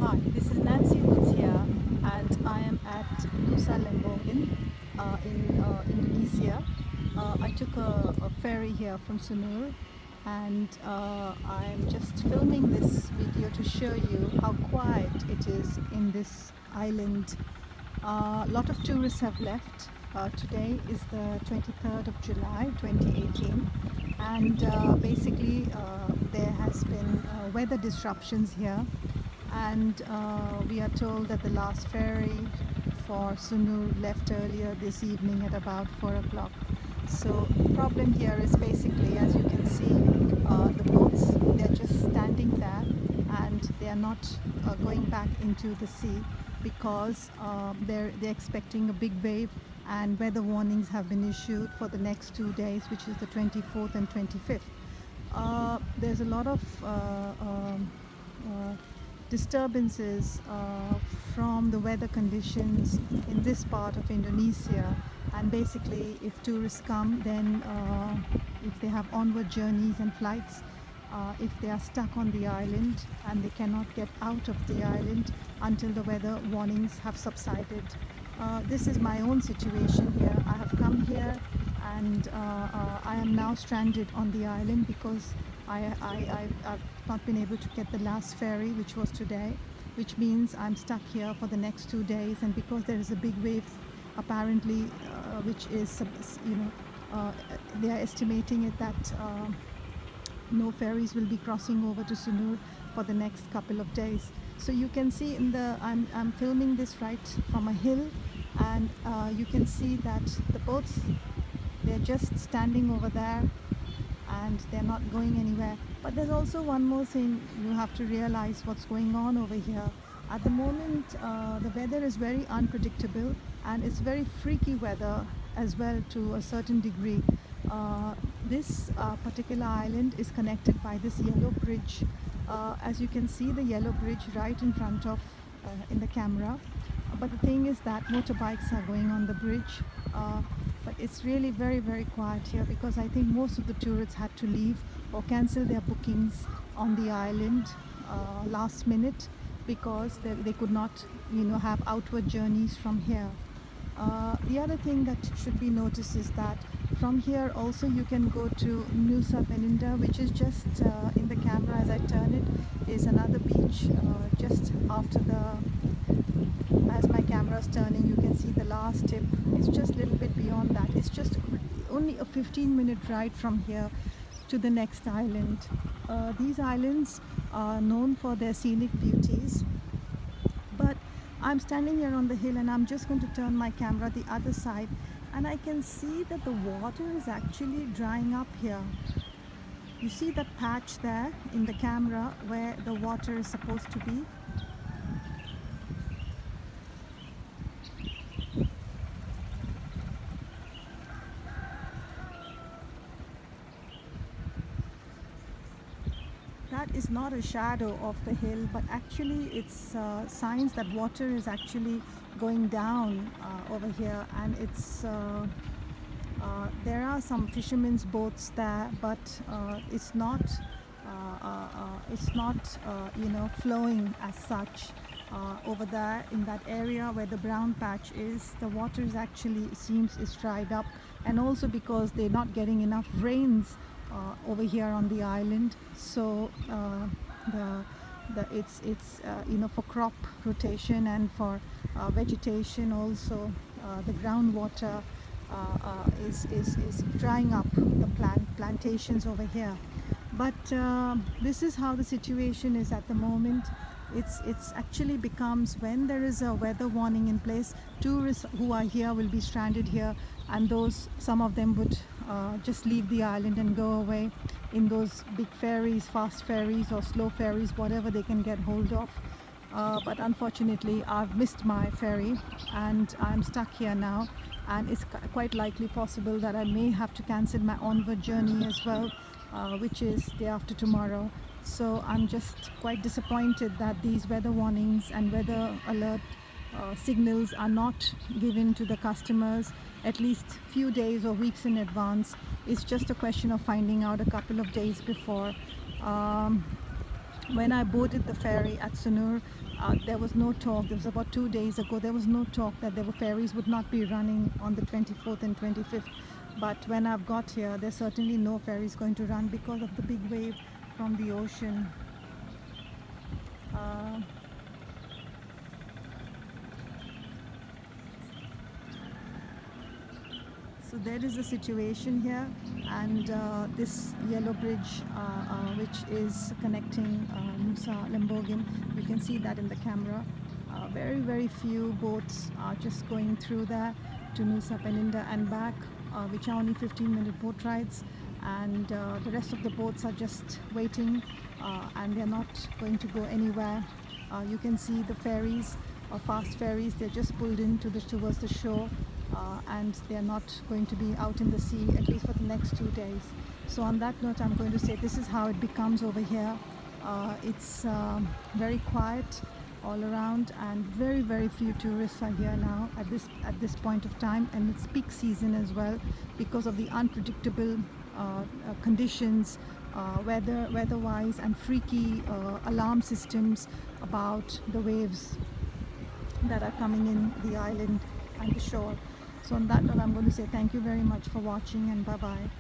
Hi, this is Nancy Woods here, and I am at Nusa Lembongan in Indonesia. I took a ferry here from Sunur, and I'm just filming this video to show you how quiet it is in this island. A lot of tourists have left. Today is the 23rd of July 2018, and basically there has been weather disruptions here, and we are told that the last ferry for Sunur left earlier this evening at about 4 o'clock. So the problem here is basically, as you can see, the boats, they're just standing there and they are not going back into the sea because they're expecting a big wave, and weather warnings have been issued for the next 2 days, which is the 24th and 25th. There's a lot of disturbances from the weather conditions in this part of Indonesia, and basically if tourists come, then if they have onward journeys and flights, if they are stuck on the island and they cannot get out of the island until the weather warnings have subsided. This is my own situation here. I have come here and I am now stranded on the island because I've not been able to get the last ferry, which was today, which means I'm stuck here for the next 2 days. And because there is a big wave apparently, which is, they are estimating it that no ferries will be crossing over to Sunur for the next couple of days. So you can see in the, I'm filming this right from a hill, and you can see that the boats, they're just standing over there and they're not going anywhere. But there's also one more thing you have to realize what's going on over here. At the moment, the weather is very unpredictable, and it's very freaky weather as well to a certain degree. This particular island is connected by this yellow bridge. As you can see, the yellow bridge right in front of in the camera. But the thing is that motorbikes are going on the bridge. But it's really very quiet here because I think most of the tourists had to leave or cancel their bookings on the island last minute because they could not, have outward journeys from here. The other thing that should be noticed is that from here also you can go to Nusa Peninda, which is just in the camera as I turn it, is another beach just after as my camera is turning, you can see the last tip. It's just a little bit beyond that. It's just only a 15-minute ride from here to the next island. These islands are known for their scenic beauties, but I'm standing here on the hill and I'm just going to turn my camera the other side, and I can see that the water is actually drying up here. You see that patch there in the camera where the water is supposed to be? That is not a shadow of the hill, but actually it's signs that water is actually going down over here, and it's there are some fishermen's boats there, but it's not flowing as such. Over there in that area where the brown patch is, the water is actually seems is dried up, and also because they're not getting enough rains over here on the island. So it's for crop rotation and for vegetation also, the groundwater is drying up the plantations over here. But this is how the situation is at the moment. It's actually becomes, when there is a weather warning in place, tourists who are here will be stranded here, and some of them would just leave the island and go away in those big ferries, fast ferries or slow ferries, whatever they can get hold of. But unfortunately I've missed my ferry and I'm stuck here now, and it's quite likely possible that I may have to cancel my onward journey as well, which is day after tomorrow. So I'm just quite disappointed that these weather warnings and weather alert signals are not given to the customers at least few days or weeks in advance. It's just a question of finding out a couple of days before. When I boarded the ferry at Sunur, there was no talk. This was about 2 days ago. There was no talk that there were ferries would not be running on the 24th and 25th. But when I've got here, there's certainly no ferries going to run because of the big wave from the ocean. Uh, So there is a situation here, and this yellow bridge, which is connecting Nusa Lembogim, you can see that in the camera. Very few boats are just going through there to Nusa Peninda and back, which are only 15-minute boat rides, and the rest of the boats are just waiting, and they're not going to go anywhere. You can see the ferries, fast ferries, they're just pulled into towards the shore, and they're not going to be out in the sea, at least for the next 2 days. So on that note, I'm going to say this is how it becomes over here. It's very quiet all around, and very few tourists are here now at this point of time, and it's peak season as well because of the unpredictable conditions, weather-wise, and freaky alarm systems about the waves that are coming in the island and the shore. So on that note, I'm going to say thank you very much for watching, and bye bye.